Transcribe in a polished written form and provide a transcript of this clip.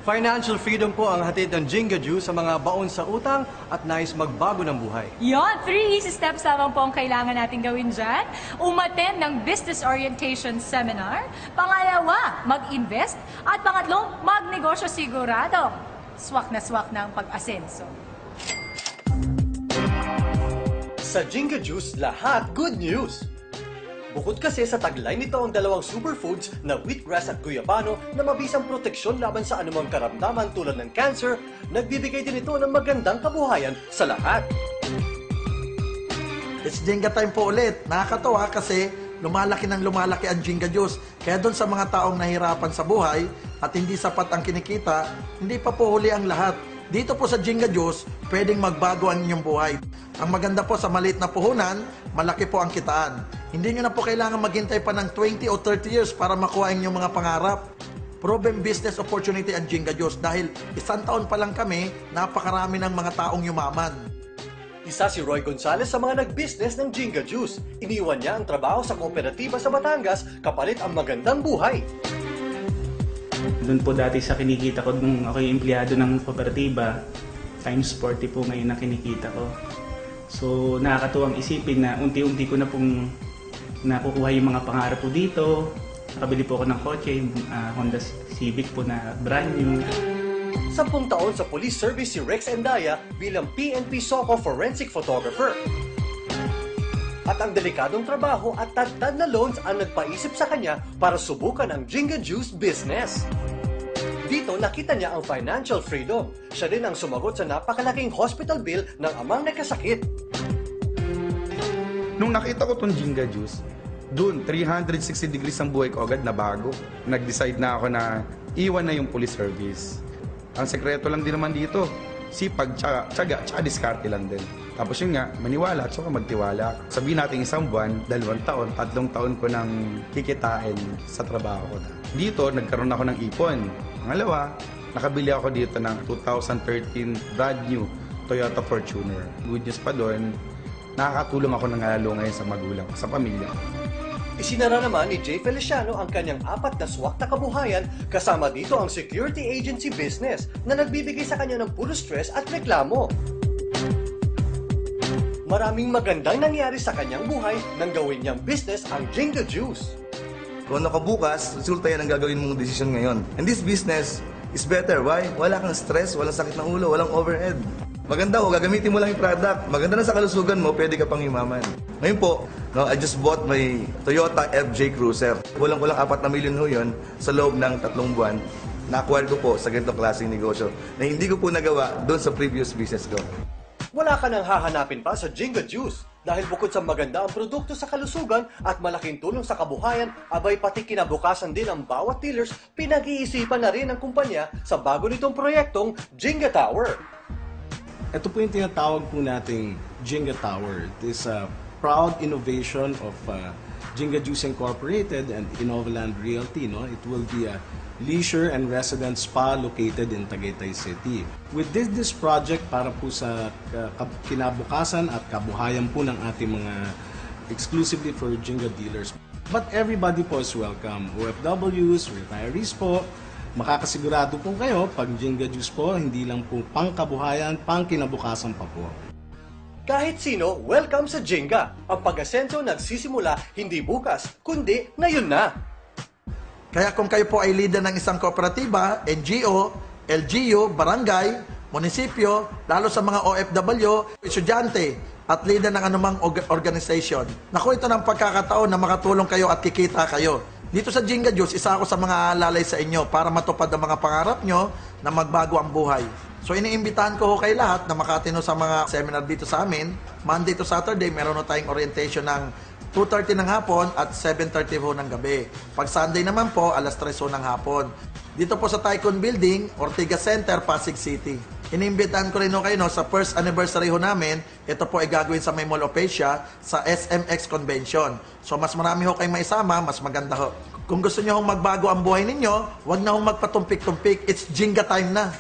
Financial freedom po ang hatid ng Jinga Juice sa mga baon sa utang at nais magbago ng buhay. Yon, 3 easy steps lamang po ang kailangan natin gawin dyan. Umattend ng business orientation seminar. Pangalawa, mag-invest. At pangatlong, magnegosyo sigurado. Swak na ang pag-asenso. Sa Jinga Juice, lahat good news! Bukod kasi sa taglay nito ang dalawang superfoods na wheatgrass at guyabano na mabisang proteksyon laban sa anumang karamdaman tulad ng cancer, nagbibigay din ito ng magandang kabuhayan sa lahat. It's Jinga time po ulit. Nakakatawa kasi lumalaki ng lumalaki ang Jinga Juice. Kaya doon sa mga taong nahirapan sa buhay at hindi sapat ang kinikita, hindi pa po huli ang lahat. Dito po sa Jinga Juice, pwedeng magbago ang inyong buhay. Ang maganda po sa maliit na puhunan, malaki po ang kitaan. Hindi nyo na po kailangan maghintay pa ng 20 o 30 years para makuha ang inyong mga pangarap. Proven business opportunity ang Jinga Juice dahil 1 taon pa lang kami, napakarami ng mga taong yumaman. Isa si Roy Gonzalez sa mga nag-business ng Jinga Juice. Iniwan niya ang trabaho sa kooperatiba sa Batangas kapalit ang magandang buhay. Doon po dati sa kinikita ko nung ako yung empleyado ng kooperatiba, times 40 po ngayon na kinikita ko. So nakakatuwang isipin na unti-unti ko na pong nakukuha yung mga pangarap po dito. Nakabili po ako ng kotse, yung Honda Civic po na brand new. 10 taon sa police service si Rex Endaya bilang PNP SOCO forensic photographer. At ang delikadong trabaho at tagtad na loans ang nagpaisip sa kanya para subukan ang Jinga Juice business. Dito nakita niya ang financial freedom. Siya din ang sumagot sa napakalaking hospital bill ng amang nagkasakit. Nung nakita ko tong Jinga Juice, doon 360 degrees ang buhay ko agad na bago. Nag-decide na ako na iwan na yung police service. Ang sekreto lang din naman dito, sipag, tiyaga, tsaka diskarte lang din. Tapos yun nga, maniwala at saka magtiwala. Sabihin natin 1 buwan, 2 taon, 3 taon ko nang kikitain sa trabaho ko na. Dito, nagkaroon ako ng ipon. Pangalawa, nakabili ako dito ng 2013 brand new Toyota Fortuner. Good news pa doon, nakakatulong ako ng lalo ngayon sa magulang ko, sa pamilya ko. Isinara naman ni Jay Feliciano ang kanyang 4 na swak na kabuhayan kasama dito ang security agency business na nagbibigay sa kanya ng puro stress at reklamo. Maraming magandang nangyari sa kanyang buhay nang gawin niyang business ang Jinga Juice. Kung ano ka bukas, resulta yan ang gagawin mong desisyon ngayon. And this business is better. Why? Wala kang stress, walang sakit ng ulo, walang overhead. Maganda ko, gagamitin mo lang yung product. Maganda na sa kalusugan mo, pwede ka pang yumaman. Ngayon po, no, I just bought my Toyota FJ Cruiser. Kulang-kulang 4 na milyon ho yun sa loob ng 3 buwan. Na-acquire ko po sa ganitong klaseng negosyo na hindi ko po nagawa doon sa previous business ko. Wala ka nang hahanapin pa sa Jinga Juice dahil bukod sa maganda ang produkto sa kalusugan at malaking tulong sa kabuhayan, abay pati kinabukasan din ang bawat dealers, pinag-iisipan na rin ng kumpanya sa bago nitong proyektong Jinga Tower. Ito po yung tinatawag po nating Jinga Tower. It is a proud innovation of Jinga Juice Incorporated and Innovaland Realty. No? It will be a leisure and residence spa located in Tagaytay City. With this project para po sa kinabukasan at kabuhayan po ng ating mga exclusively for Jinga dealers. But everybody po is welcome. OFWs, retirees po, makakasigurado po kayo pag Jinga Juice po, hindi lang po pang kabuhayan, pang kinabukasan pa po. Kahit sino, welcome sa Jinga. Ang pag-asenso nagsisimula hindi bukas, kundi ngayon na. Kaya kung kayo po ay leader ng isang kooperatiba, NGO, LGU, barangay, munisipyo, lalo sa mga OFW, estudyante, at leader ng anumang organization. Naku, ito ng pagkakataon na makatulong kayo at kikita kayo. Dito sa Jinga Juice, isa ako sa mga alalay sa inyo para matupad ang mga pangarap nyo na magbago ang buhay. So iniimbitahan ko kayo lahat na makatino sa mga seminar dito sa amin. Monday to Saturday, meron na tayong orientation ng 2:30 ng hapon at 7:30 ho ng gabi. Pag Sunday naman po, alas 3 ho ng hapon. Dito po sa Tycoon Building, Ortigas Center, Pasig City. Inimbitahan ko rin ho kayo sa first anniversary ho namin. Ito po ay gagawin sa May Mall of Asia sa SMX Convention. So mas marami ho kayong maisama, mas maganda ho. Kung gusto nyo hong magbago ang buhay ninyo, huwag na hong magpatumpik-tumpik. It's Jinga time na.